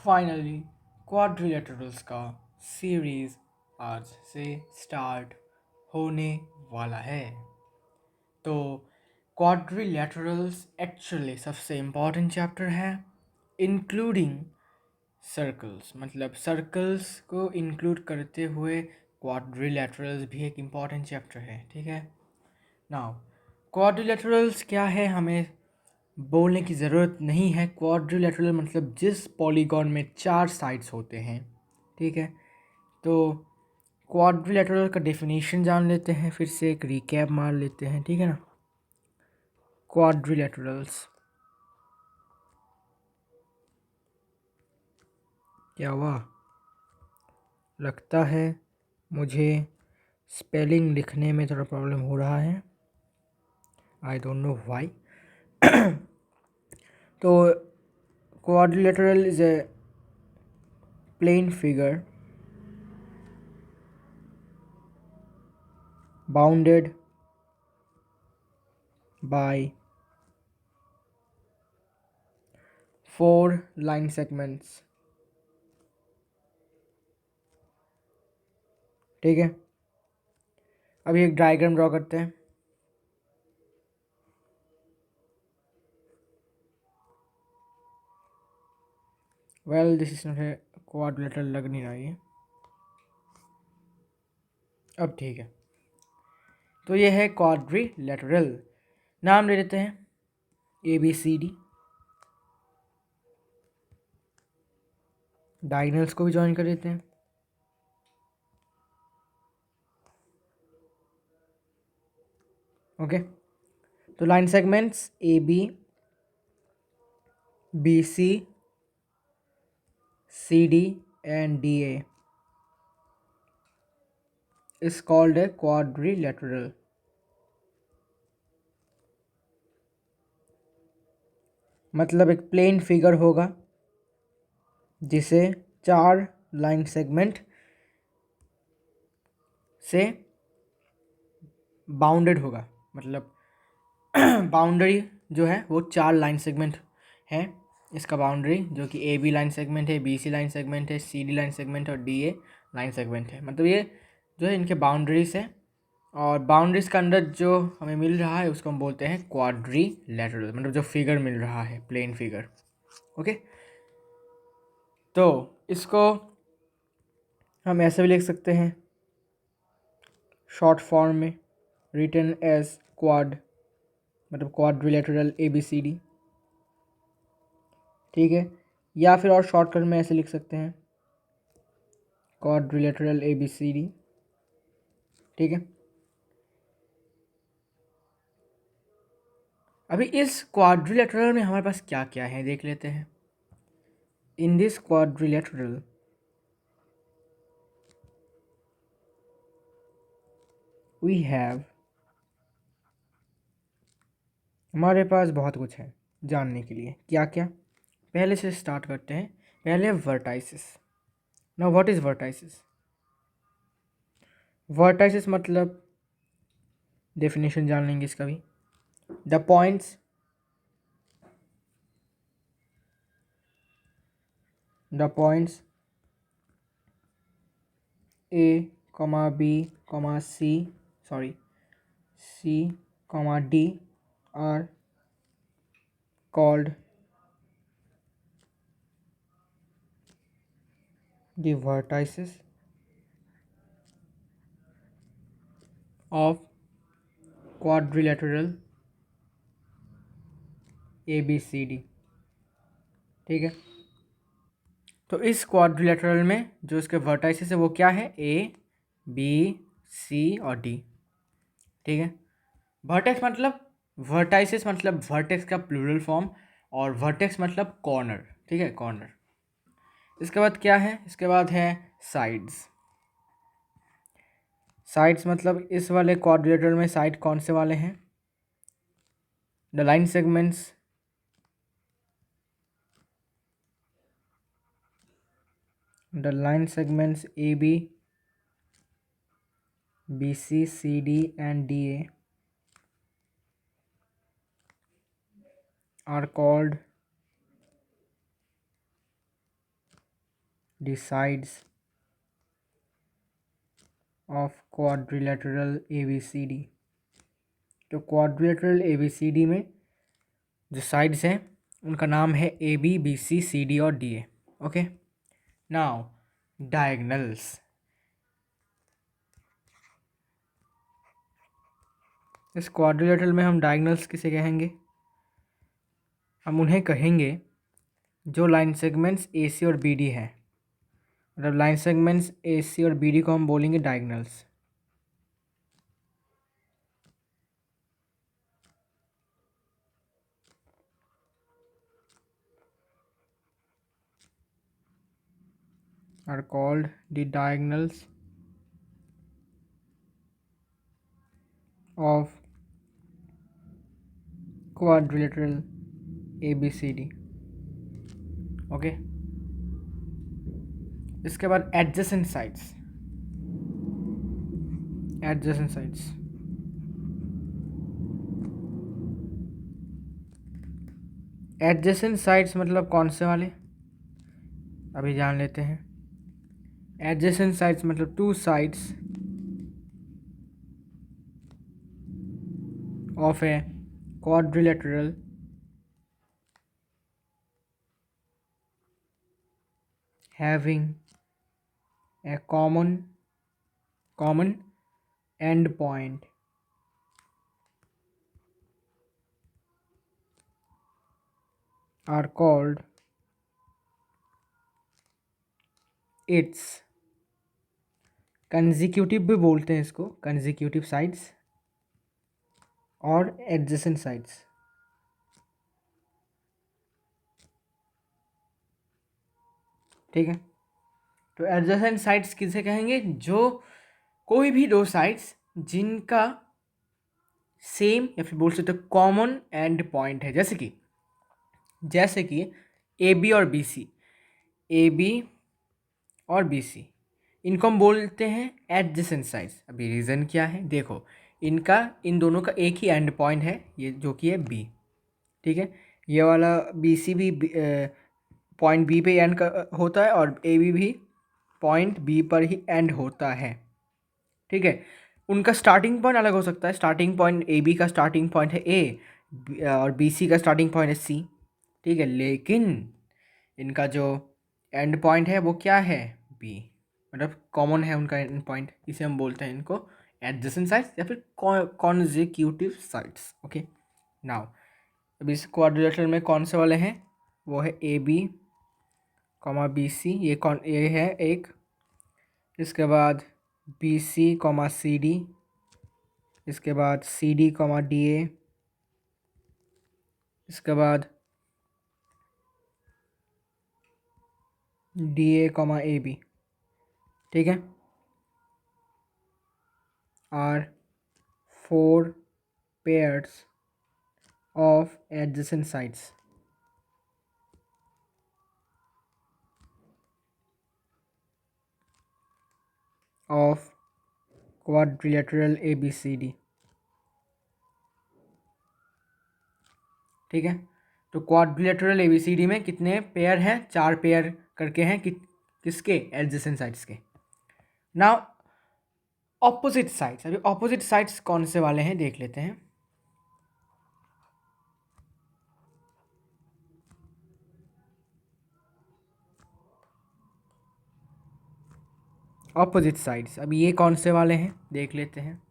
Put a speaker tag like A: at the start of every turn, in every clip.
A: Finally quadrilaterals का series आज से स्टार्ट होने वाला है। तो क्वाड्रिलेटरल्स एक्चुअली सबसे इम्पॉर्टेंट चैप्टर है, इंक्लूडिंग सर्कल्स। मतलब सर्कल्स को इंक्लूड करते हुए क्वाड्रिलेटरल्स भी एक इम्पॉर्टेंट चैप्टर है। ठीक है, नाउ क्वाड्रिलेटरल्स क्या है हमें बोलने की ज़रूरत नहीं है। क्वाड्रिलेटरल मतलब जिस पॉलीगॉन में 4 साइड्स होते हैं। ठीक है, तो क्वाड्रिलेटरल का डेफिनेशन जान लेते हैं, फिर से एक रिकैप मार लेते हैं। ठीक है ना, क्वाड्रिलेटरल्स क्या हुआ, लगता है मुझे स्पेलिंग लिखने में थोड़ा प्रॉब्लम हो रहा है, आई डोंट नो व्हाई। तो quadrilateral is a plane figure bounded by 4 line segments। ठीक है, अभी एक डायग्राम ड्रॉ करते हैं। Well this is not a quadrilateral, लग नहीं रहा ये। अब ठीक है, तो ये है क्वाड्रिलेटरल। नाम ले लेते हैं ABCD। डायगोनल्स को भी ज्वाइन कर देते हैं। ओके, तो line segments AB, BC, CD and DA is called a quadrilateral। मतलब एक प्लेन फिगर होगा जिसे 4 लाइन सेगमेंट से बाउंडेड होगा। मतलब बाउंड्री जो है वो 4 लाइन सेगमेंट है। इसका बाउंड्री जो कि AB लाइन सेगमेंट है, BC लाइन सेगमेंट है, CD लाइन सेगमेंट और DA लाइन सेगमेंट है। मतलब ये जो है इनके बाउंड्रीज है, और बाउंड्रीज के अंदर जो हमें मिल रहा है उसको हम बोलते हैं क्वाड्रिलेटरल। मतलब जो फिगर मिल रहा है, प्लेन फिगर। ओके, तो इसको हम ऐसे भी लिख सकते हैं शॉर्ट फॉर्म में, रिटन एज क्वाड, मतलब क्वाड्रिलेटरल ABCD। ठीक है, या फिर और शॉर्टकट में ऐसे लिख सकते हैं क्वाड्रिलेटरल ABCD। ठीक है, अभी इस क्वाड्रिलेटरल में हमारे पास क्या क्या है देख लेते हैं। In this quadrilateral we have, हमारे पास बहुत कुछ है जानने के लिए। क्या क्या, पहले से स्टार्ट करते हैं। पहले vertices. Now what is vertices? Vertices मतलब डेफिनेशन जान लेंगे इसका भी। The points, the points A, B, C, sorry, C, D are called the vertices of quadrilateral ABCD। ठीक है, तो इस क्वाड्रिलेटरल में जो इसके वर्टाइसेस है वो क्या है? A, B, C और D। ठीक है, वर्टेक्स मतलब, वर्टाइसेस मतलब वर्टेक्स का प्लूरल फॉर्म, और वर्टेक्स मतलब कॉर्नर। ठीक है, कॉर्नर। इसके बाद क्या है? इसके बाद है साइड्स। साइड्स मतलब इस वाले क्वाड्रिलेटरल में साइड कौन से वाले हैं? The line segments, the line segments AB, BC, CD and DA are called the sides of quadrilateral ABCD। तो क्वाड्रिलेटरल ABCD में जो साइड्स हैं उनका नाम है AB, BC, CD और DA। Okay, now diagonals. इस क्वाड्रिलेटरल में हम डायगनल्स किसे कहेंगे? हम उन्हें कहेंगे जो लाइन सेगमेंट्स AC और BD हैं। मतलब लाइन सेगमेंट्स AC और BD को हम बोलेंगे diagonals. are called the diagonals of quadrilateral ABCD। Okay, इसके बाद adjacent sides. Adjacent sides adjacent sides मतलब कौन से वाले, अभी जान लेते हैं। एडजेसेंट साइड्स मतलब to sides of A quadrilateral having a common end point are called its consecutive भी बोलते हैं इसको, कंजिक्यूटिव साइड्स और एडजेसेंट साइड्स। ठीक है, तो एडजेसेंट साइड्स किसे कहेंगे? जो कोई भी दो साइड्स जिनका सेम या फिर बोल सकते हो कॉमन एंड पॉइंट है। जैसे कि ए बी और बी सी, ए बी और बी सी, इनको हम बोलते हैं एडजेसेंट साइड्स। अभी रीज़न क्या है देखो, इन दोनों का एक ही एंड पॉइंट है, ये जो कि है बी। ठीक है, ये वाला बी सी भी पॉइंट बी पे एंड होता है और ए बी भी पॉइंट बी पर ही एंड होता है। ठीक है, उनका स्टार्टिंग पॉइंट अलग हो सकता है। स्टार्टिंग पॉइंट ए बी का स्टार्टिंग पॉइंट है ए और बी सी का स्टार्टिंग पॉइंट है सी। ठीक है, लेकिन इनका जो एंड पॉइंट है वो क्या है? बी, मतलब कॉमन है उनका एंड पॉइंट। इसे हम बोलते हैं इनको एडजेसेंट साइड्स या फिर कॉन्जिक्यूटिव साइड्स। ओके, नाउ अभी इस क्वाड्रिलेटरल में कौन से वाले हैं? वो है A B comma B C, ये है एक। इसके बाद B C comma C D, इसके बाद C D comma D A, इसके बाद D A comma A B. ठीक है, are 4 pairs of adjacent sides of quadrilateral ABCD। ठीक है, तो क्वाड्रिलेटरल ABCD में कितने पेयर हैं? 4 पेयर करके हैं किसके? एडजेसेंट साइड्स के। Now opposite sides. अभी ऑपोजिट साइड्स कौन से वाले हैं देख लेते हैं। ऑपोजिट साइड्स, अब ये कौन से वाले हैं देख लेते हैं।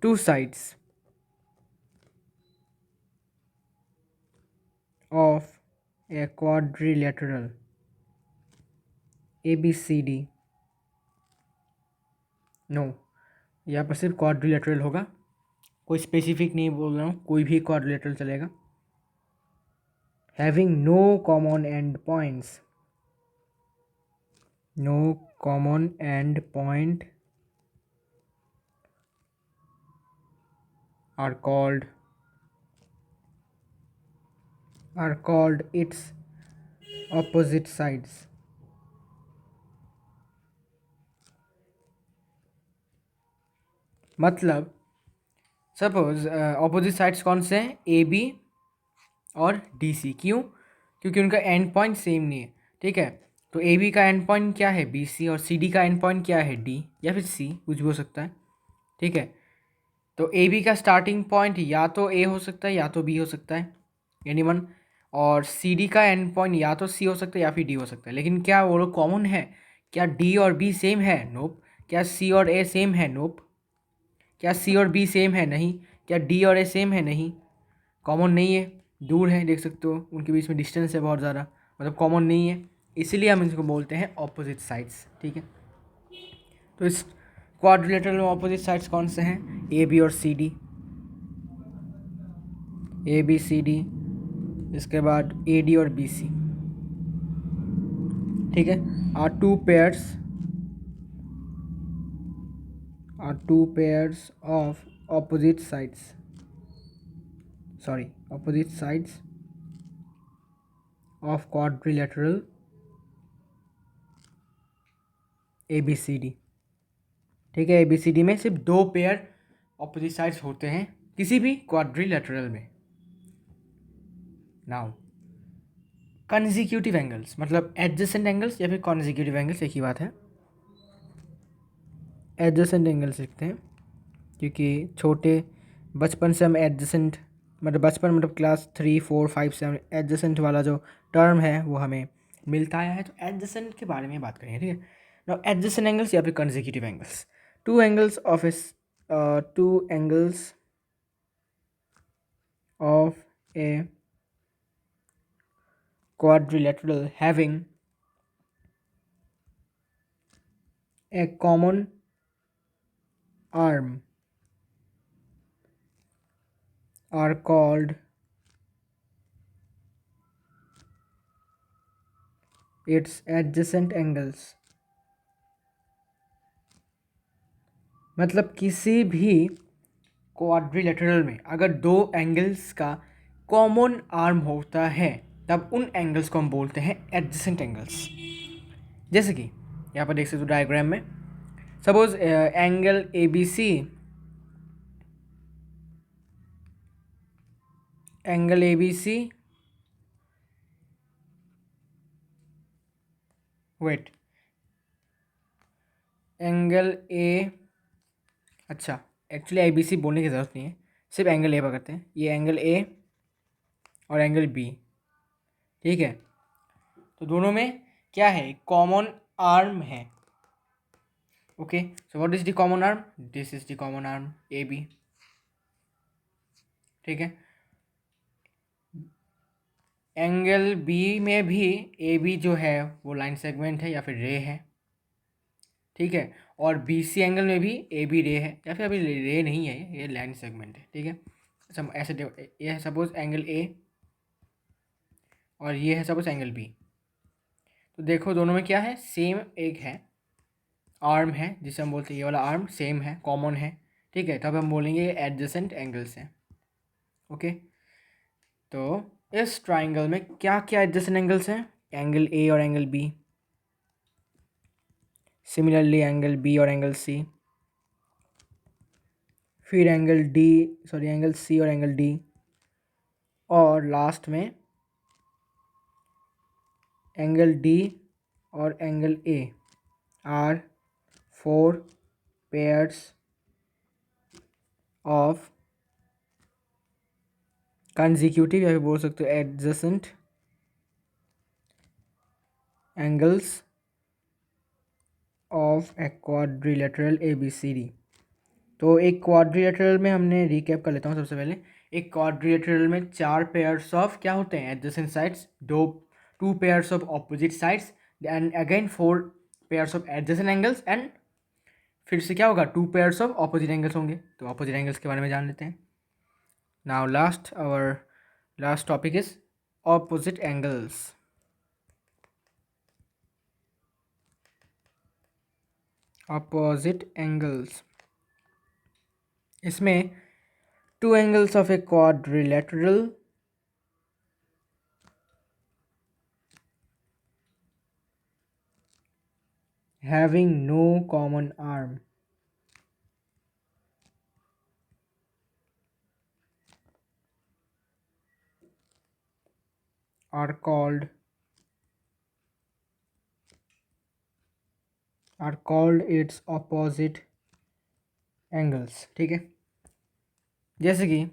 A: Two sides of a quadrilateral ABCD। No, यहाँ पर सिर्फ क्वाड्रिलेटरल होगा, कोई स्पेसिफिक नहीं बोल रहा हूँ, कोई भी क्वाड्रिलेटरल चलेगा। Having no common end points, no common end point are called its opposite sides। मतलब सपोज ऑपोजिट साइड्स कौन से हैं? ए बी और डी सी। क्यों? क्योंकि उनका एंड पॉइंट सेम नहीं है। ठीक है, तो ए बी का एंड पॉइंट क्या है, बी सी, और सी डी का एंड पॉइंट क्या है, डी या फिर सी, कुछ भी हो सकता है। ठीक है, तो ए बी का स्टार्टिंग पॉइंट या तो ए हो सकता है या तो बी हो सकता है, एनीवन। और सी डी का एंड पॉइंट या तो सी हो सकता है या फिर डी हो सकता है। लेकिन क्या वो लोग कॉमन है? क्या डी और बी सेम है? नोप। क्या सी और ए सेम है? नोप। क्या सी और बी सेम है? नहीं। क्या डी और ए सेम है? नहीं। कॉमन नहीं है, दूर है, देख सकते हो उनके बीच में डिस्टेंस है बहुत ज़्यादा, मतलब कॉमन नहीं है, इसीलिए हम इसको बोलते हैं ऑपोजिट साइड्स। ठीक है, तो इस क्वाड्रिलेटरल में ऑपोजिट साइड्स कौन से हैं? ए बी और C D, A B C D, इसके बाद ए डी और बी सी। ठीक है, are two pairs, are two pairs of opposite sides, sorry, opposite sides of quadrilateral A B C D. ठीक है, ए बी सी डी में सिर्फ दो पेयर ऑपोजिट साइड्स होते हैं किसी भी क्वाड्रिलेटरल में। नाउ कंसेक्यूटिव एंगल्स, मतलब एडजेसेंट एंगल्स या फिर कॉन्जिक्यूटिव एंगल्स, एक ही बात है। एडजेसेंट एंगल्स लिखते हैं क्योंकि छोटे बचपन से हम एडजेसेंट, मतलब बचपन मतलब क्लास 3 4 5 7 एडजेसेंट वाला जो टर्म है वो हमें मिलता आया है, तो एडजेसेंट के बारे में बात करेंगे। ठीक है, नाउ एडजेसेंट एंगल्स या फिर consecutive angles, to angles of A two angles of a quadrilateral having a common arm are called its adjacent angles। मतलब किसी भी क्वाड्रिलेटरल में अगर दो एंगल्स का कॉमन आर्म होता है तब उन एंगल्स को हम बोलते हैं एडजेसेंट एंगल्स। जैसे कि यहाँ पर देख सकते हो डायग्राम में, suppose angle A B C, angle A B C, wait, angle A, अच्छा एक्चुअली ए बी सी बोलने की ज़रूरत नहीं है, सिर्फ एंगल ए पकड़ते हैं, ये एंगल ए और एंगल बी। ठीक है, तो दोनों में क्या है, कॉमन आर्म है। Okay, so what is the common arm, this is the common arm A B. ठीक है, एंगल बी में भी ए बी जो है वो लाइन सेगमेंट है या फिर रे है। ठीक है, और बी सी एंगल में भी ए बी रे है या फिर अभी रे नहीं है, ये लाइन सेगमेंट है। ठीक है, सब ऐसे ये है सपोज एंगल ए और ये है सपोज एंगल बी, तो देखो दोनों में क्या है, सेम एक है, आर्म है जिसे हम बोलते हैं, ये वाला आर्म सेम है, कॉमन है। ठीक है, तब हम बोलेंगे ये एडजेसेंट एंगल्स हैं। ओके, तो इस ट्राइंगल में क्या क्या एडजेसेंट एंगल्स हैं, एंगल ए और angle B, similarly angle B और एंगल सी, फिर angle D, sorry angle C और एंगल डी, और लास्ट में एंगल डी और angle A are four pairs of consecutive या फिर बोल सकते हो adjacent angles of a quadrilateral A B C D. तो एक क्वाड्रिलेटरल में हमने रिकैप कर लेता हूँ सबसे पहले। एक क्वाड्रिलेटरल में चार पेयर्स ऑफ क्या होते हैं, एडजेसेंट साइड्स, दो to pairs of opposite sides, and again four pairs of adjacent angles, and फिर से क्या होगा, to pairs of opposite angles होंगे। तो ऑपोजिट एंगल्स के बारे में जान लेते हैं। Now last hour last topic is opposite angles. Opposite angles, इसमें two angles of a quadrilateral having no common arm are called are called its opposite angles. ठीक है, जैसे कि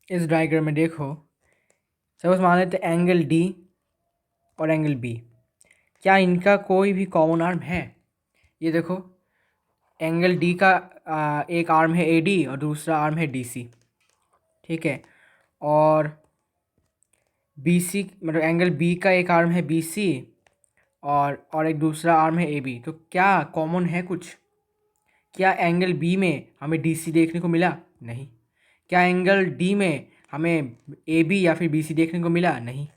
A: इस डायग्राम में देखो, सपोज मान लेते एंगल डी और एंगल बी, क्या इनका कोई भी कॉमन आर्म है? ये देखो, एंगल डी का एक आर्म है ए डी और दूसरा आर्म है डी सी। ठीक है, और बी सी मतलब एंगल बी का एक आर्म है बी सी और एक दूसरा आर्म है ए बी। तो क्या कॉमन है कुछ? क्या एंगल बी में हमें डी सी देखने को मिला? नहीं। क्या एंगल डी में हमें ए बी या फिर बी सी देखने को मिला? नहीं।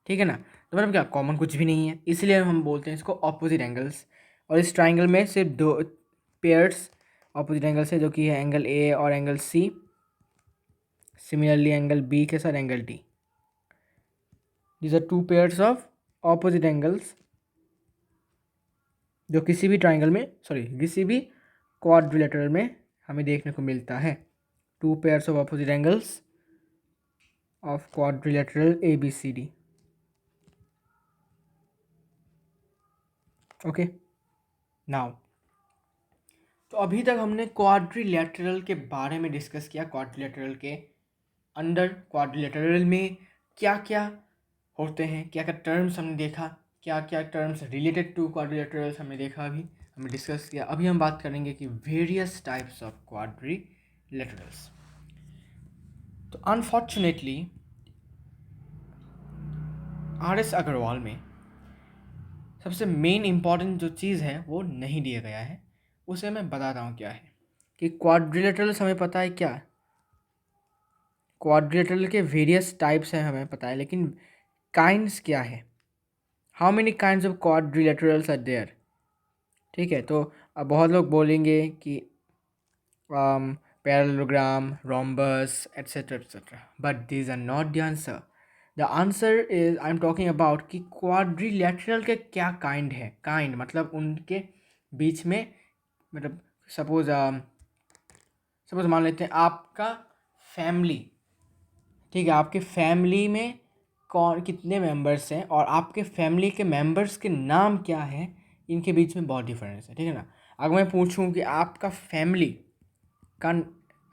A: ठीक है ना, तो मतलब क्या, कॉमन कुछ भी नहीं है, इसलिए हम बोलते हैं इसको ऑपोजिट एंगल्स। और इस ट्राइंगल में सिर्फ दो पेयर्स ऑपोजिट एंगल्स है, जो कि है एंगल ए और angle C. Similarly angle B के साथ angle D, these are two pairs of opposite angles जो किसी भी ट्राइंगल में, सॉरी किसी भी क्वाड्रिलेटरल में हमें देखने को मिलता है। Two pairs of opposite angles of quadrilateral A B C D. Okay, now तो अभी तक हमने क्वाड्रिलेटरल के बारे में डिस्कस किया। क्वाड्रिलेटरल के अंदर क्वाड्रिलेटरल में क्या क्या होते हैं, क्या क्या टर्म्स हमने देखा, क्या क्या टर्म्स रिलेटेड टू क्वाड्रिलेटरल्स हमने देखा, अभी हमने डिस्कस किया। अभी हम बात करेंगे कि वेरियस टाइप्स ऑफ क्वाड्रिलेटरल्स। तो अनफॉर्चुनेटली आर एस अग्रवाल में सबसे मेन इम्पॉर्टेंट जो चीज़ है वो नहीं दिया गया है, उसे मैं बताता हूँ क्या है। कि क्वाड्रिलेटरल्स हमें पता है क्या, क्वाड्रिलेटरल के वेरियस टाइप्स हैं हमें पता है, लेकिन काइंड्स क्या है, how many kinds of quadrilaterals are there. ठीक है, तो अब बहुत लोग बोलेंगे कि parallelogram, rhombus, etcetera, but these are not the answer. The answer is I am talking about कि क्वाड्रिलेटरल के क्या काइंड है। काइंड मतलब उनके बीच में, मतलब सपोज सपोज मान लेते हैं आपका फैमिली, ठीक है, आपके फैमिली में कौन कितने मेंबर्स हैं और आपके फैमिली के मेंबर्स के नाम क्या है, इनके बीच में बहुत डिफरेंस है। ठीक है ना, अगर मैं पूछूं कि आपका फैमिली का,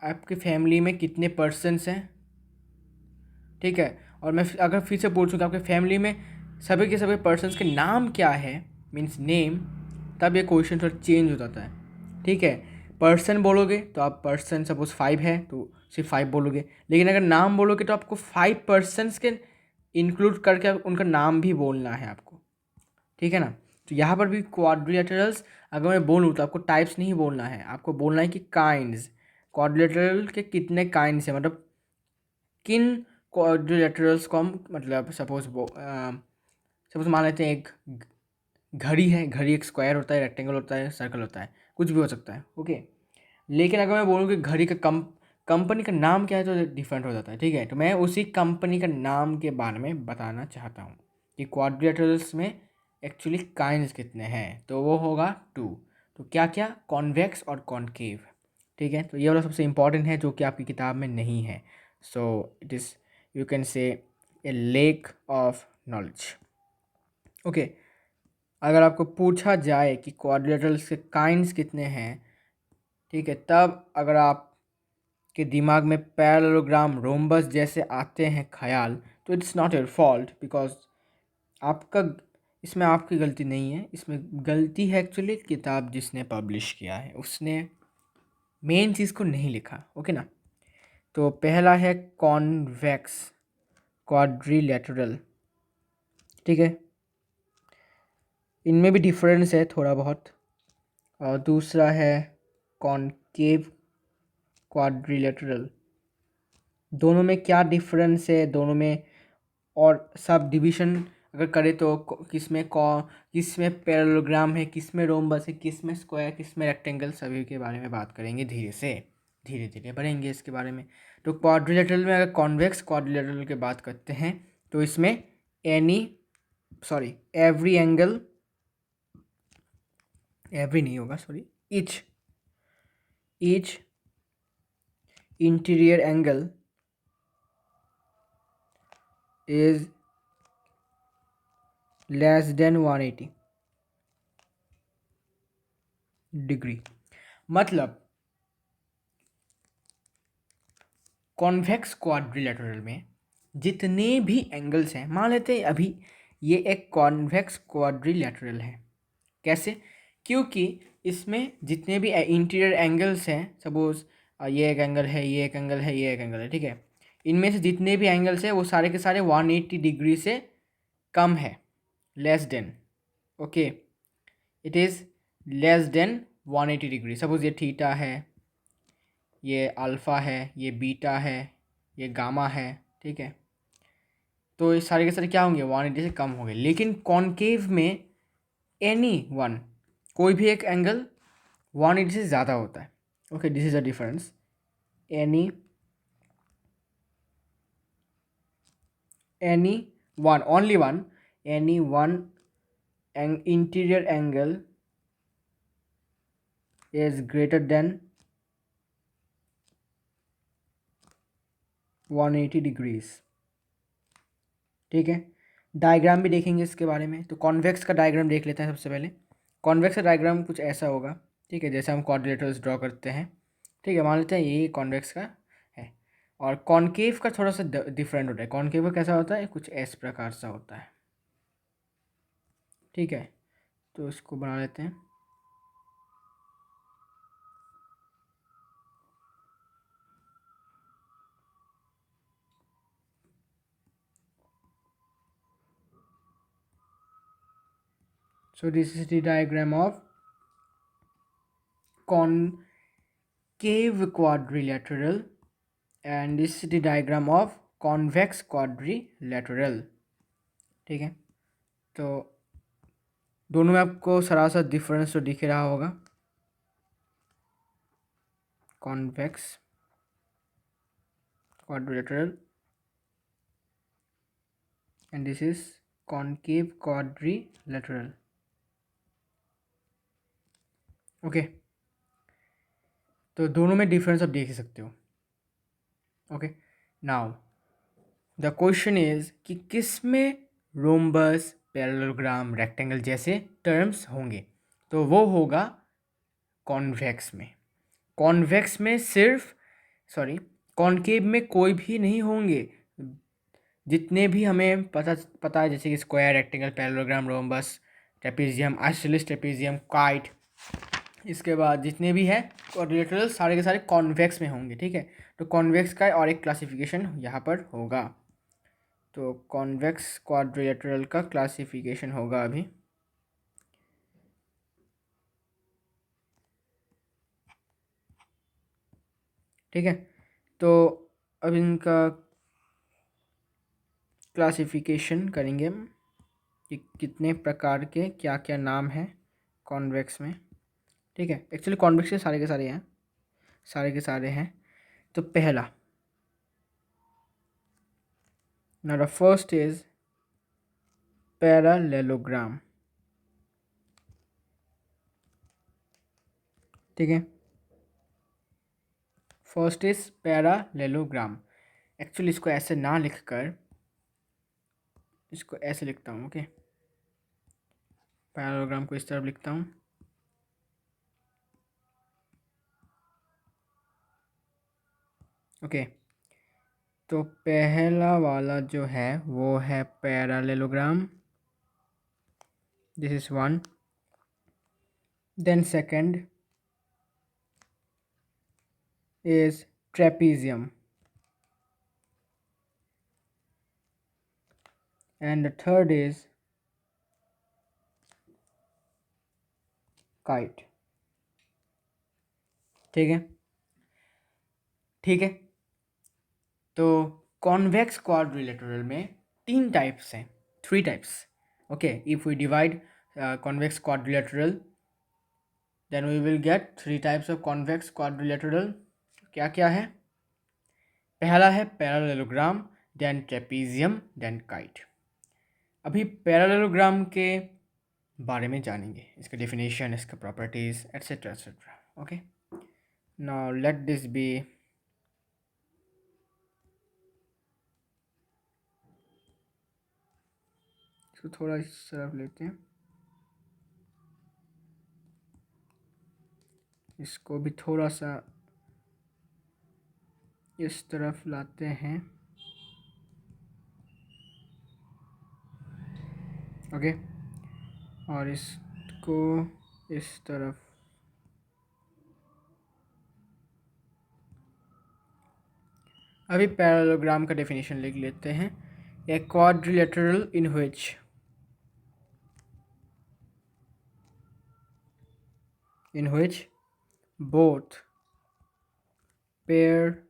A: आपके फैमिली में कितने पर्सन्स हैं, ठीक है, और मैं अगर फिर से पूछूं कि आपके फैमिली में सभी के सभी पर्सन्स के नाम क्या है, मीन्स नेम, तब ये क्वेश्चन थोड़ा चेंज हो जाता है। ठीक है, पर्सन बोलोगे तो आप पर्सन सपोज 5 है तो सिर्फ 5 बोलोगे, लेकिन अगर नाम बोलोगे तो आपको 5 पर्सन्स के इंक्लूड करके उनका नाम भी बोलना है आपको। ठीक है ना, तो यहाँ पर भी क्वाड्रिलेटरल्स अगर मैं बोलूँ तो आपको टाइप्स नहीं बोलना है, आपको बोलना है कि काइंड्स, क्वाड्रिलेटरल के कितने काइंड्स हैं, मतलब किन क्वाड्रिलेटरल्स को हम, मतलब सपोज मान लेते हैं एक घड़ी है, घड़ी एक स्क्वायर होता है, रेक्टेंगल होता है, सर्कल होता है, कुछ भी हो सकता है। ओके, लेकिन अगर मैं बोलूँ कि घड़ी का कंपनी का नाम क्या है तो डिफरेंट हो जाता है। ठीक है, तो मैं उसी कंपनी का नाम के बारे में बताना चाहता हूँ कि क्वाड्रिलेटरल्स में एक्चुअली काइंड्स कितने हैं, तो वो होगा 2। तो क्या क्या, कॉन्वेक्स और कॉनकेव। ठीक है, तो ये वाला सबसे इम्पॉर्टेंट है जो कि आपकी किताब में नहीं है। So it is, you can say, A lake of knowledge. Okay, अगर आपको पूछा जाए कि क्वाड्रिलेटरल्स के काइंड्स कितने हैं, ठीक है, तब अगर आप के दिमाग में पैरेललोग्राम, रोम्बस जैसे आते हैं ख्याल, तो it's not your fault, because आपका, इसमें आपकी गलती नहीं है, इसमें गलती है एक्चुअली किताब जिसने पब्लिश किया है, उसने मेन चीज़ को नहीं लिखा। ओके ना, तो पहला है कॉन्वेक्स क्वाड्रिलेटरल। ठीक है, इनमें भी डिफरेंस है थोड़ा बहुत। और दूसरा है कॉनकेव क्वाड्रिलेटरल। दोनों में क्या डिफरेंस है, दोनों में, और सब डिवीजन अगर करें तो किस में पैरेललोग्राम है, किस में रोम्बस है, किस में स्क्वायर, किस में रेक्टेंगल, सभी के बारे में बात करेंगे धीरे धीरे बढ़ेंगे इसके बारे में। तो क्वाड्रिलेटरल में अगर कॉन्वेक्स क्वाड्रिलेटरल की बात करते हैं तो इसमें एवरी एंगल, एवरी नहीं होगा, sorry, each interior angle is less than 180। Degree. मतलब कॉन्वेक्स क्वाड्रिलेटरल में जितने भी एंगल्स हैं, मान लेते हैं अभी ये एक कॉन्वेक्स क्वाड्रिलेटरल है। कैसे? क्योंकि इसमें जितने भी इंटीरियर एंगल्स हैं, सपोज ये एक एंगल है, ये एक एंगल है, ये एक एंगल है, ठीक है, इनमें से जितने भी एंगल्स हैं वो सारे के सारे 180 डिग्री से कम है, less than, okay, it is less than 180 degree. Suppose ये थीटा है, ये अल्फ़ा है, ये बीटा है, ये गामा है, ठीक है, तो ये सारे के सारे क्या होंगे? 180 से कम होंगे। लेकिन कॉनकेव में एनी वन, कोई भी एक एंगल 180 से ज़्यादा होता है। Okay, this is a difference. Any any one, only one, any one interior angle is greater than 180 degrees. ठीक है, डायग्राम भी देखेंगे इसके बारे में। तो कॉन्वेक्स का डायग्राम देख लेते हैं सबसे पहले। कॉन्वेक्स का डायग्राम कुछ ऐसा होगा, ठीक है, जैसे हम क्वाड्रिलेटरल्स ड्रॉ करते हैं, ठीक है, मान लेते हैं ये कॉन्वेक्स का है। और कॉनकेव का थोड़ा सा डिफरेंट होता है। कॉनकेव का कैसा होता है? कुछ इस प्रकार सा होता है, ठीक है, तो इसको बना लेते हैं। So this is the diagram of concave quadrilateral and this is the diagram of convex quadrilateral। ठीक है, तो दोनों में आपको सरा सा डिफरेंस तो दिख रहा होगा। Convex quadrilateral and this is concave quadrilateral। Okay, तो दोनों में डिफरेंस आप देख ही सकते हो। Okay, now the question is कि किस में रोम्बस, पैरेललोग्राम, रेक्टेंगल जैसे टर्म्स होंगे? तो वो होगा कॉन्वेक्स में। कॉन्वेक्स में सिर्फ, सॉरी, कॉनकेव में कोई भी नहीं होंगे। जितने भी हमें पता है, जैसे कि square, rectangle, parallelogram, rhombus, trapezium, isosceles trapezium, kite, इसके बाद जितने भी हैं क्वाड्रिलेटरल सारे के सारे कॉन्वेक्स में होंगे। ठीक है, तो कॉन्वेक्स का और एक क्लासिफिकेशन यहाँ पर होगा। तो कॉन्वेक्स क्वाड्रिलेटरल का क्लासिफिकेशन होगा अभी। ठीक है, तो अब इनका क्लासिफिकेशन करेंगे हम कि कितने प्रकार के क्या क्या नाम हैं कॉन्वेक्स में। ठीक है, एक्चुअली कॉन्वेक्स के सारे हैं, सारे के सारे हैं। तो पहला, now the first is parallelogram। ठीक है, फर्स्ट इज पैरालेलोग्राम। एक्चुअली इसको ऐसे ना लिखकर इसको ऐसे लिखता हूँ। ओके, पैरालेलोग्राम को इस तरफ लिखता हूँ। ओके, तो पहला वाला जो है वो है parallelogram, this is one. Then second is trapezium and the third is kite। ठीक है, ठीक है, तो कॉन्वेक्स क्वाड्रिलेटरल में तीन टाइप्स हैं, three types. Okay, if we divide convex quadrilateral then we will get three types of convex quadrilateral. क्या क्या है? पहला है parallelogram, then trapezium, then kite. अभी पैरालेलोग्राम के बारे में जानेंगे, इसका डेफिनेशन, इसका properties, etcetera etcetera. Okay, now let this be, इसको थोड़ा इस तरफ लेते हैं। इसको भी थोड़ा सा इस तरफ लाते हैं। ओके, और इसको इस तरफ। अभी पैरेललोग्राम का डेफिनेशन लिख लेते हैं। A quadrilateral in which both pair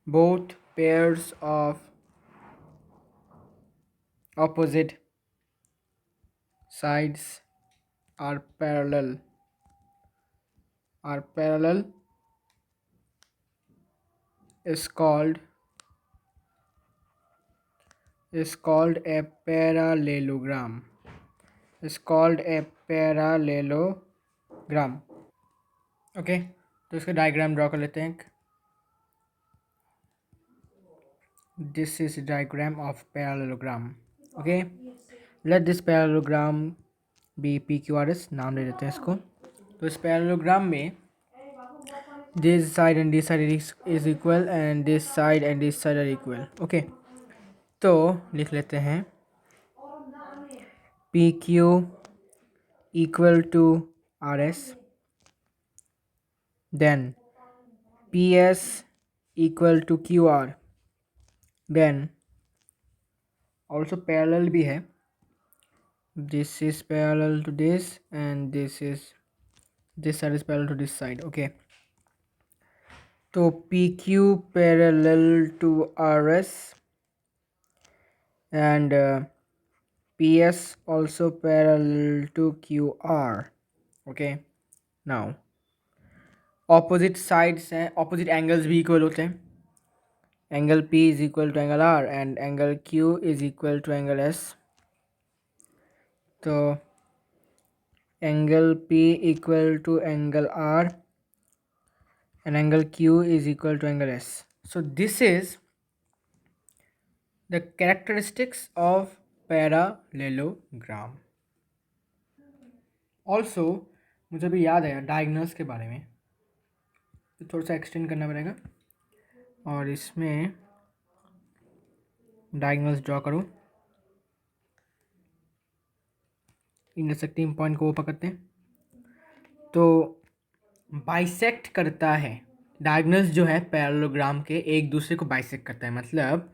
A: both pairs of opposite sides are parallel is called a parallelogram. Is called a parallelogram. Okay, तो इसका डायग्राम ड्रॉ कर लेते हैं। This is diagram of parallelogram. Okay, let this parallelogram be P Q R S, नाम ले लेते हैं इसको। तो इस पैरेललोग्राम में this side and this side is equal and this side and this side are equal. Okay, तो लिख लेते हैं P Q equal to R S, then P S equal to Q R, then also parallel भी है। This is parallel to this and this side is parallel to this side. Okay, तो P Q parallel to R S and PS also parallel to QR. Okay, now opposite sides हैं, opposite angles भी equal होते हैं। Angle P is equal to angle R and angle Q is equal to angle S। तो angle P equal to angle R and angle Q is equal to angle S. So this is the characteristics of parallelogram. Also मुझे भी याद है diagonals के बारे में, तो थोड़ा सा एक्सटेंड करना पड़ेगा और इसमें डायगोनल्स ड्रॉ करो। इंटरसेक्टिंग पॉइंट को वो पकड़ते हैं, तो बाइसेक्ट करता है। डायगोनल्स जो है पैरेललोग्राम के एक दूसरे को बाइसेक्ट करता है, मतलब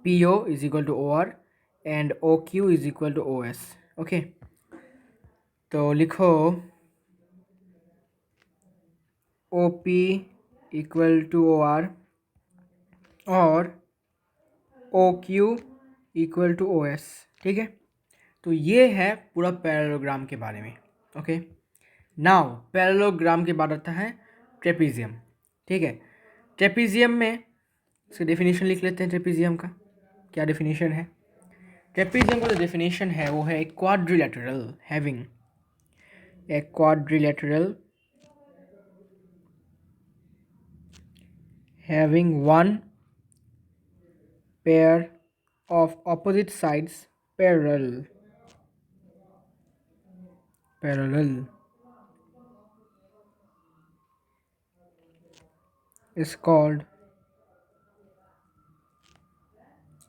A: P O is equal to O R and O Q is equal to O S. Okay, तो लिखो O P equal to O R और O Q equal to O S. ठीक है, तो ये है पूरा पैरेललोग्राम के बारे में। ओके, नाउ पैरेललोग्राम के बाद आता है ट्रेपीजियम। ठीक है, ट्रेपीजियम में इसका डेफिनेशन लिख लेते हैं। ट्रेपीजियम का क्या डेफिनेशन है? ट्रेपीजियम का जो डेफिनेशन है वो है quadrilateral having a quadrilateral having one pair of opposite sides parallel is called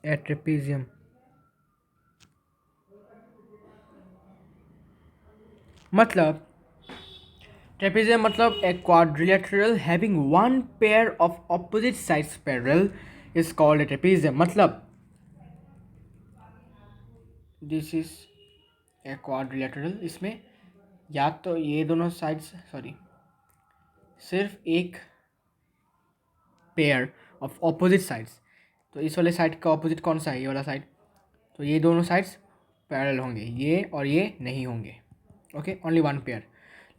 A: a trapezium। मतलब ट्रेपेजियम मतलब a quadrilateral having one pair of opposite sides parallel is called a trapezium। मतलब this is a quadrilateral, इसमें या तो ये दोनों sides, sorry, सिर्फ एक पेयर ऑफ ऑपोजिट साइड्स। तो इस वाले साइड का ऑपोजिट कौन सा है? ये वाला साइड। तो ये दोनों साइड्स पैरेलल होंगे, ये और ये नहीं होंगे। Okay, only one pair.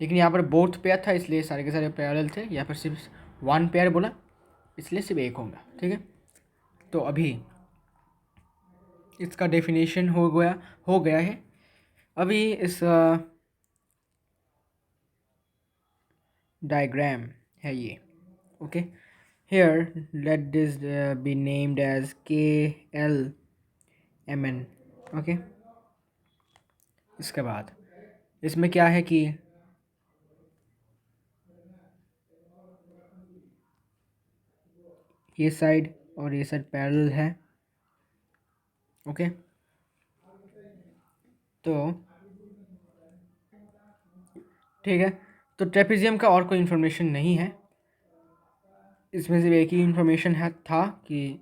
A: लेकिन यहाँ पर बोथ पेयर था इसलिए सारे के सारे पैरेलल थे। यहाँ पर सिर्फ वन पेयर बोला इसलिए सिर्फ एक होगा। ठीक है, तो अभी इसका डेफिनेशन हो गया है। अभी इस डायग्राम है ये। Okay, here let this be named as KLMN। Okay, इसके बाद इसमें क्या है कि ये साइड और ये साइड पैरेलल है। ओके, तो ठीक है। तो ट्रेपेजियम का और कोई इन्फॉर्मेशन नहीं है, इसमें सिर्फ एक ही इन्फॉर्मेशन है था कि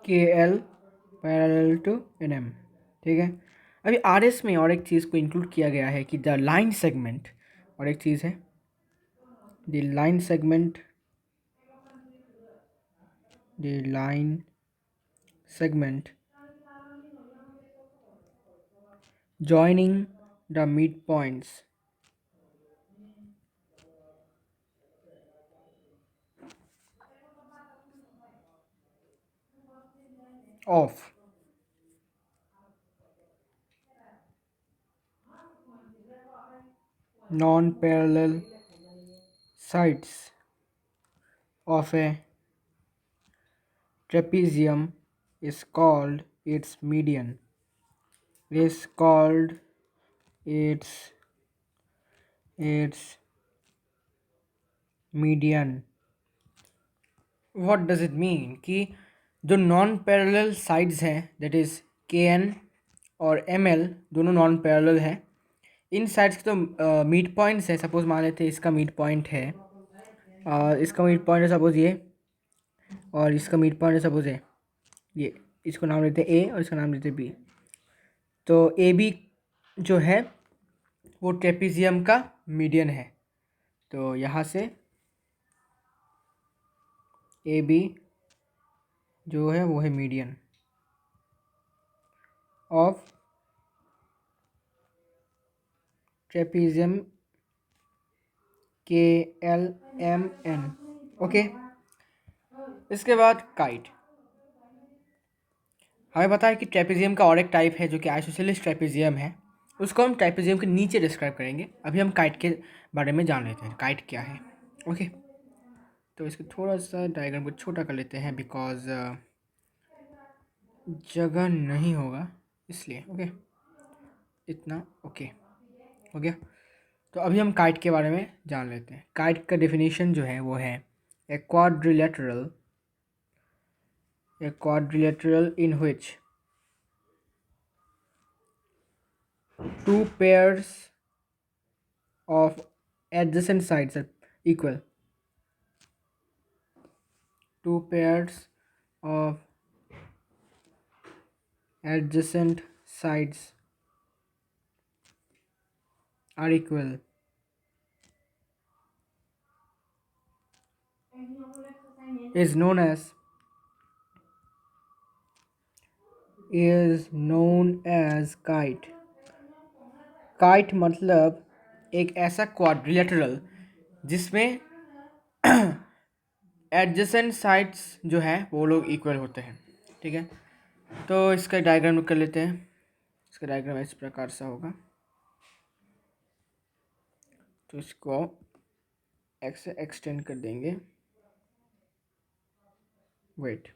A: K L parallel to N M. ठीक है, अभी आर एस में और एक चीज़ को इंक्लूड किया गया है कि द लाइन सेगमेंट, और एक चीज़ है the line segment, the line segment joining the midpoints of non-parallel sides of a trapezium is called its median. Is called its its median. What does it mean कि जो non parallel sides हैं, that is के N और M L, दोनों non parallel हैं। इन sides के तो mid points है। सपोज मान लेते हैं इसका मिड पॉइंट है, इसका मिड पॉइंट है सपोज ये, और इसका मिड पॉइंट है सपोज ये। इसको नाम लेते हैं ए और इसका नाम लेते हैं बी। तो ए बी जो है वो ट्रेपेजियम का मीडियन है। तो यहाँ से ए बी जो है वो है मीडियन ऑफ ट्रेपेजियम के एल एम एन। ओके, इसके बाद काइट। हमें पता है कि ट्रेपेजियम का और एक टाइप है जो कि आइसोसेलेस ट्रेपेजियम है, उसको हम ट्रेपेजियम के नीचे डिस्क्राइब करेंगे। अभी हम काइट के बारे में जान लेते हैं काइट क्या है। ओके, तो इसको थोड़ा सा डायग्राम को छोटा कर लेते हैं बिकॉज जगह नहीं होगा इसलिए। ओके, इतना ओके हो गया। तो अभी हम काइट के बारे में जान लेते हैं। काइट का डेफिनेशन जो है वो है ए quadrilateral in which two pairs of adjacent sides are equal. Two pairs of adjacent sides are equal is known as kite. Kite मतलब एक ऐसा क्वाड्रिलेटरल जिसमें एडजेसेंट साइड्स जो है वो लोग इक्वल होते हैं। ठीक है, तो इसका डायग्राम कर लेते हैं। इसका डायग्राम इस प्रकार से होगा, तो इसको एक्स से एक्सटेंड कर देंगे। वेट,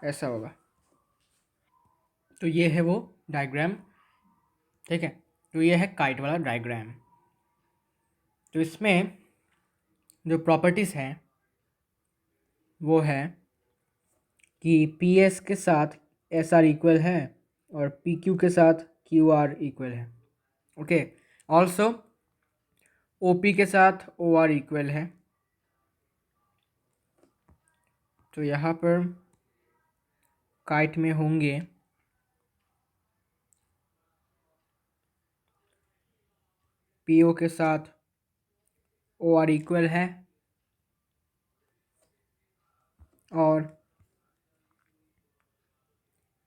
A: ऐसा होगा। तो ये है वो डायग्राम। ठीक है, तो ये है काइट वाला डायग्राम। तो इसमें जो प्रॉपर्टीज़ हैं वो है कि पी एस के साथ एस आर इक्वल है और पी क्यू के साथ क्यू आर इक्वल है। ओके, ऑल्सो ओ पी के साथ ओ आर इक्वल है। तो यहाँ पर काइट में होंगे पी ओ के साथ ओ आर इक्वल है और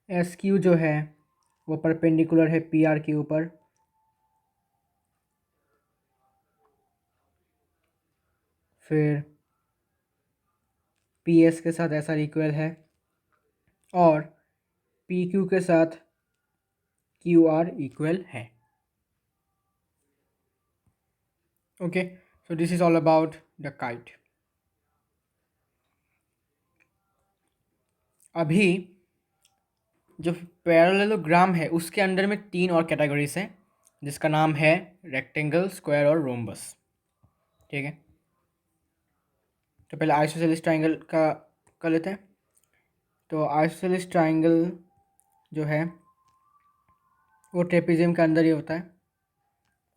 A: एस क्यू जो है वो परपेंडिकुलर है पी आर के ऊपर। फिर पी एस के साथ एस आर इक्वल है और पी क्यू के साथ क्यू आर इक्वल है। Okay, so this is all about the kite. अभी जो पैरेललोग्राम है उसके अंदर में 3 और कैटेगरीज हैं, जिसका नाम है रेक्टेंगल, स्क्वायर और रोम्बस। ठीक है, तो पहले आइसोसेलेस ट्राइंगल का कर लेते हैं। तो आइसोसेलेस ट्राइंगल जो है वो ट्रेपेजियम के अंदर ही होता है,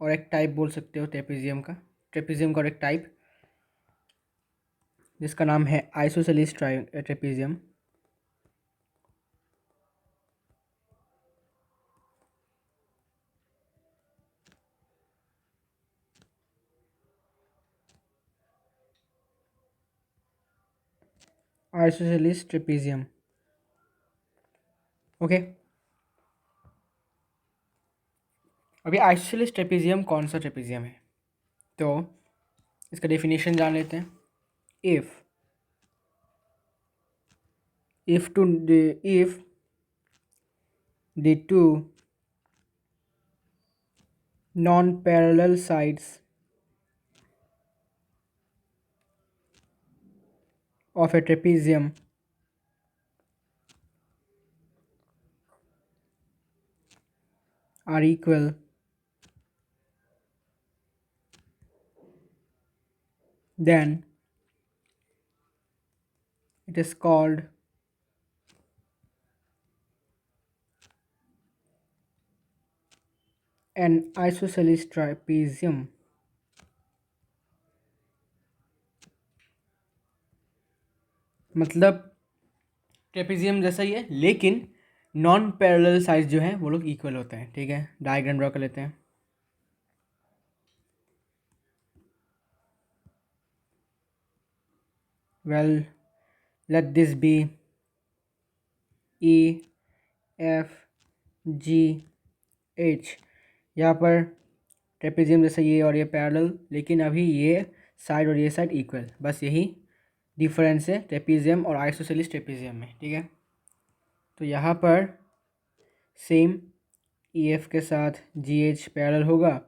A: और एक टाइप बोल सकते हो ट्रेपेजियम का और एक टाइप, जिसका नाम है isosceles trapezium. Isosceles trapezium. Okay, अभी आइसोसेलेस ट्रेपेजियम कौन सा ट्रेपेजियम है, तो इसका डेफिनेशन जान लेते हैं। If if the two non-parallel sides of a trapezium are equal, then it is called an isosceles trapezium। मतलब ट्रेपेजियम जैसा ही है, लेकिन नॉन पैरेलल साइड जो है वो लोग इक्वल होते हैं। ठीक है, डायग्राम ड्रॉ कर लेते हैं। Well, let this be E F G H. यहाँ पर ट्रेपेजियम जैसा ये और ये पैरेलल, लेकिन अभी ये साइड और ये साइड इक्वल, बस यही डिफरेंस है ट्रेपेजियम और आइसोसेलेस ट्रेपेजियम में। ठीक है, तो यहाँ पर सेम ई एफ के साथ जी एच पैरेलल होगा,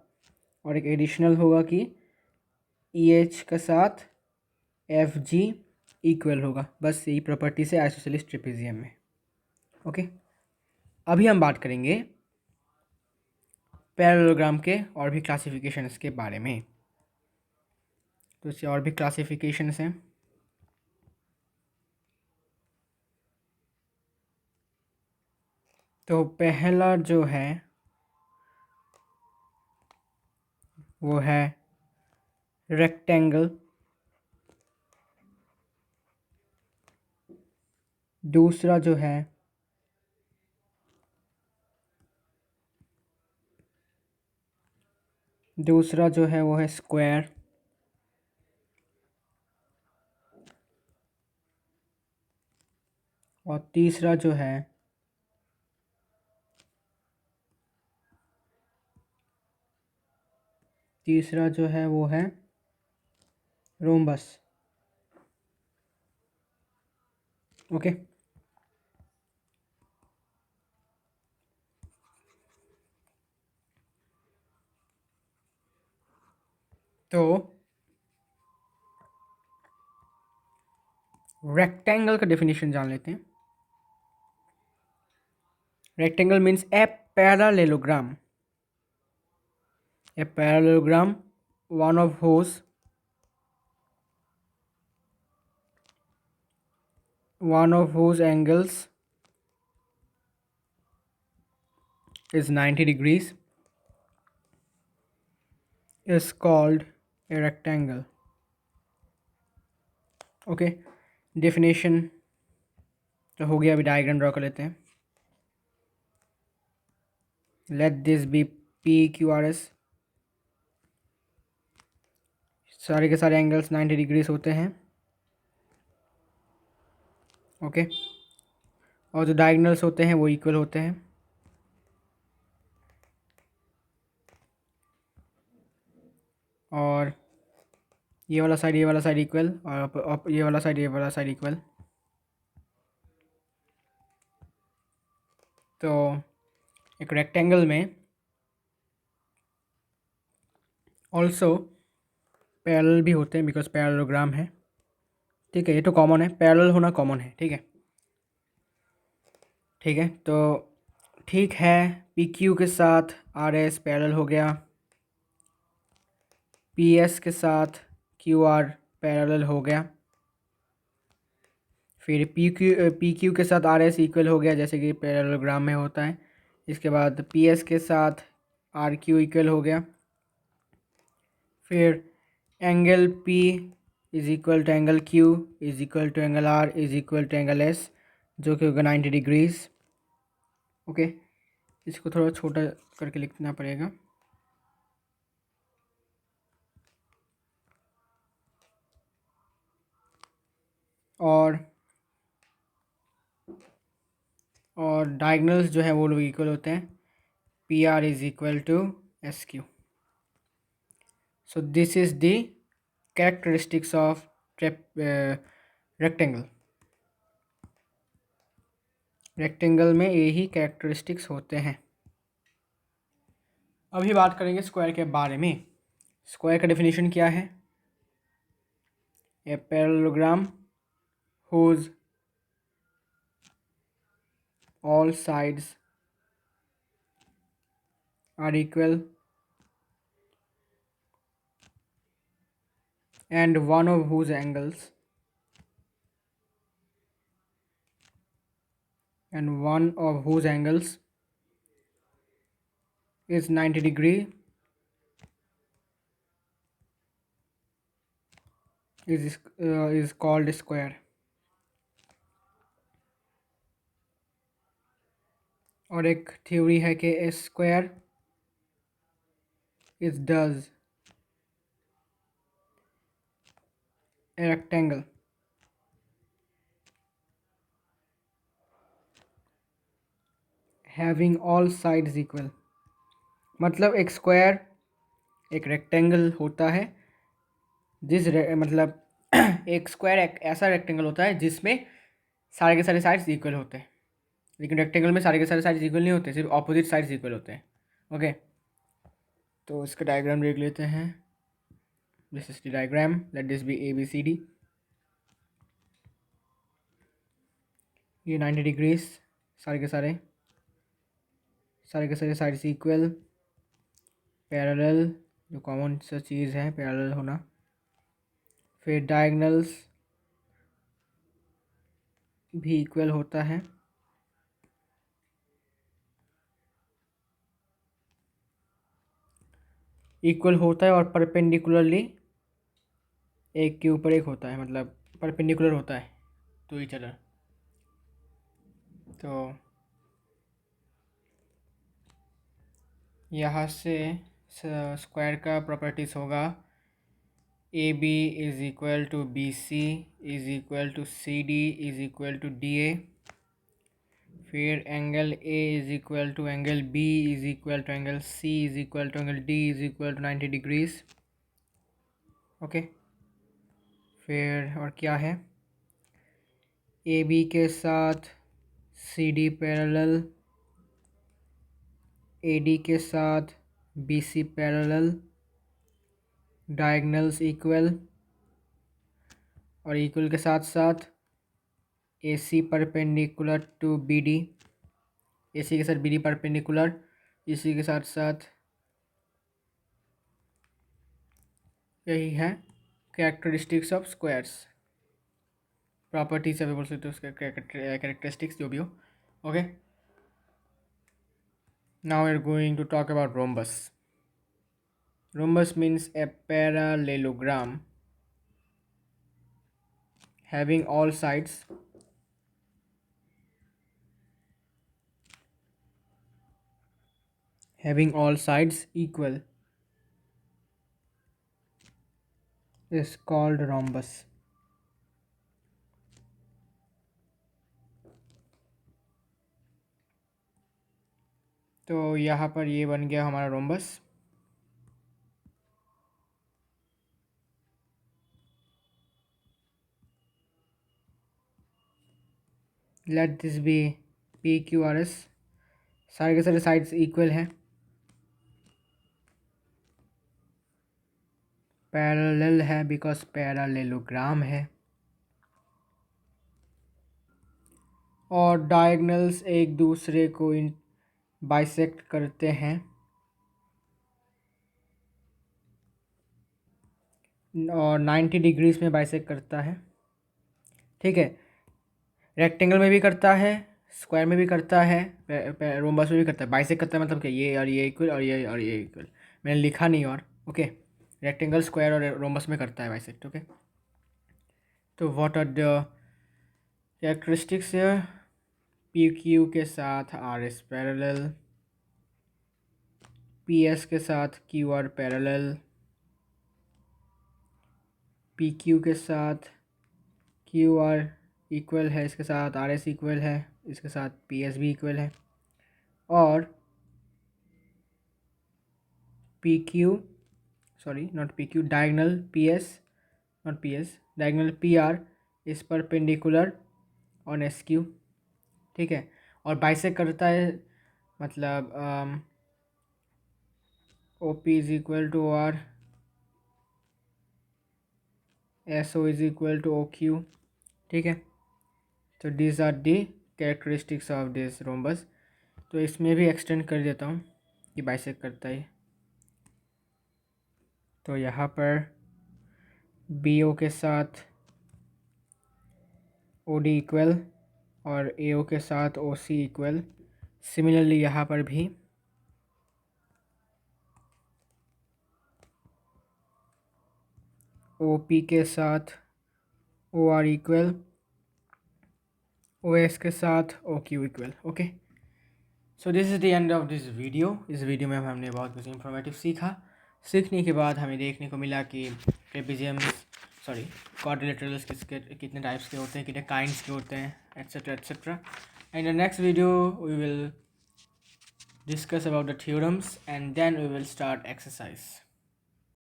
A: और एक एडिशनल होगा कि ई एच के साथ एफ जी इक्वल होगा। बस यही प्रॉपर्टी से आइसोसेलेस ट्रेपेजियम में। ओके, अभी हम बात करेंगे पैरेललोग्राम के और भी क्लासिफिकेशंस के बारे में। तो इससे और भी क्लासिफिकेशंस हैं। तो पहला जो है वो है रेक्टेंगल, दूसरा जो है वो है स्क्वायर, और तीसरा जो है वो है रोम्बस। ओके, तो रेक्टेंगल का डेफिनेशन जान लेते हैं। Rectangle means a parallelogram, one of whose angles is 90 degrees is called a rectangle। Okay, definition तो हो गया, अभी डायग्राम ड्रॉ कर लेते हैं। Let this be P Q R S. सारे के सारे एंगल्स 90 डिग्रीज होते हैं। ओके, और जो डायगोनल्स होते हैं वो इक्वल होते हैं। और ये वाला साइड इक्वल, और ये वाला साइड इक्वल। तो एक रेक्टेंगल में ऑल्सो पैरेलल भी होते हैं, बिकॉज पैरेललोग्राम है। ठीक है, ये तो कॉमन है, पैरेलल होना कॉमन है। ठीक है, ठीक है, तो ठीक है, पी क्यू के साथ आर एस पैरेलल हो गया, पी एस के साथ क्यू आर पैरेलल हो गया, फिर पी क्यू के साथ आर एस इक्वल हो गया जैसे कि पैरेललोग्राम में होता है। इसके बाद पी एस के साथ आर क्यू इक्वल हो गया, फिर angle P is equal to angle Q is equal to angle R is equal to angle S, जो कि होगा 90 डिग्रीज। ओके, इसको थोड़ा छोटा करके लिखना पड़ेगा। और डायगनल्स जो है वो लोग इक्वल होते हैं, P R is equal to S Q. So this is the characteristics of rectangle. Rectangle में यही कैरेक्टरिस्टिक्स होते हैं। अभी बात करेंगे स्क्वायर के बारे में। स्क्वायर का डेफिनेशन क्या है? A parallelogram whose all sides are equal and one of whose angles is 90 degree is called square। और एक थ्योरी है कि a square is does a rectangle having all sides equal। मतलब एक स्क्वायर एक रेक्टेंगल होता है मतलब एक स्क्वायर एक ऐसा रेक्टेंगल होता है जिसमें सारे के सारे साइड्स इक्वल होते हैं। लेकिन रेक्टेंगल में सारे के सारे साइड्स इक्वल नहीं होते, सिर्फ ऑपोजिट साइड्स इक्वल होते हैं। ओके, तो इसका डायग्राम देख लेते हैं। This is the diagram, let this be A B C D. ये 90 डिग्रीज, सारे के सारे साइड्स इक्वल, पैरेलल, जो कॉमन सा चीज़ है पैरेलल होना। फिर डायगनल्स भी इक्वल होता है। इक्वल होता है और परपेंडिकुलरली एक के ऊपर एक होता है, मतलब परपेंडिकुलर होता है टू ईच अदर। तो यहाँ से स्क्वायर का प्रॉपर्टीज होगा A B is equal to B C is equal to C D is equal to D A. फिर angle A is equal to angle B is equal to angle C is equal to angle D is equal to 90 degrees. Okay, फिर और क्या है? A B के साथ C D parallel, A D के साथ B C parallel, diagonals equal, और equal के साथ साथ ए C perpendicular to B D, A C के साथ बी डी परपेंडिकुलर, इसी के साथ साथ यही है कैरेक्टरिस्टिक्स ऑफ स्क्वायर्स। प्रॉपर्टीज अभी बोल सकते हो उसके कैरेक्टरिस्टिक्स जो भी हो। Okay, now we are going to talk about rhombus. Rhombus means a parallelogram having all sides equal is called rhombus। तो यहाँ पर ये बन गया हमारा rhombus. Let this be P Q R S, सारे के सारे साइड्स इक्वल है, पैरेलल है बिकॉज पैरेललोग्राम है, और डायगनल्स एक दूसरे को बाइसेक्ट करते हैं और 90 डिग्रीज में बाइसेक्ट करता है, ठीक है। रेक्टेंगल में भी करता है, स्क्वायर में भी करता है, रोम्बस में भी करता है। बाइसेक्ट करता है मतलब क्या, ये और ये इक्वल और ये इक्वल, मैंने लिखा नहीं और, ओके। रेक्टेंगल, स्क्वायर और रोम्बस में करता है बाइसेक्ट, ओके। तो व्हाट आर द कैरेक्टरिस्टिक्स है? पी क्यू के साथ R S parallel, P S के साथ Q R parallel, P Q के साथ क्यू आर इक्वल है, इसके साथ आर एस इक्वल है, इसके साथ पी एस भी इक्वल है, और P Q, sorry not P Q, diagonal P S, not P S, diagonal P R is perpendicular on S Q, ठीक है। और बाइसेक्ट करता है मतलब O P is equal to R, S O is equal to O Q, ठीक है। तो this are the characteristics of this rhombus. तो इसमें भी एक्सटेंड कर देता हूँ कि बाइसेक्ट करता है। तो यहाँ पर बी ओ के साथ ओ डी इक्वल और ए ओ के साथ ओ सी इक्वल। सिमिलरली यहाँ पर भी ओ पी के साथ O R equal, O S के साथ O Q equal, okay. So this is the end of this video. इस वीडियो में हमने बहुत कुछ इंफॉर्मेटिव सीखा। सीखने के बाद हमें देखने को मिला कि ट्रेपेजियम्स, सॉरी क्वाड्रिलेटरल्स कितने टाइप्स के होते हैं, कितने काइंड्स के होते हैं, etcetera etcetera. And the next video we will discuss about the theorems and then we will start exercise.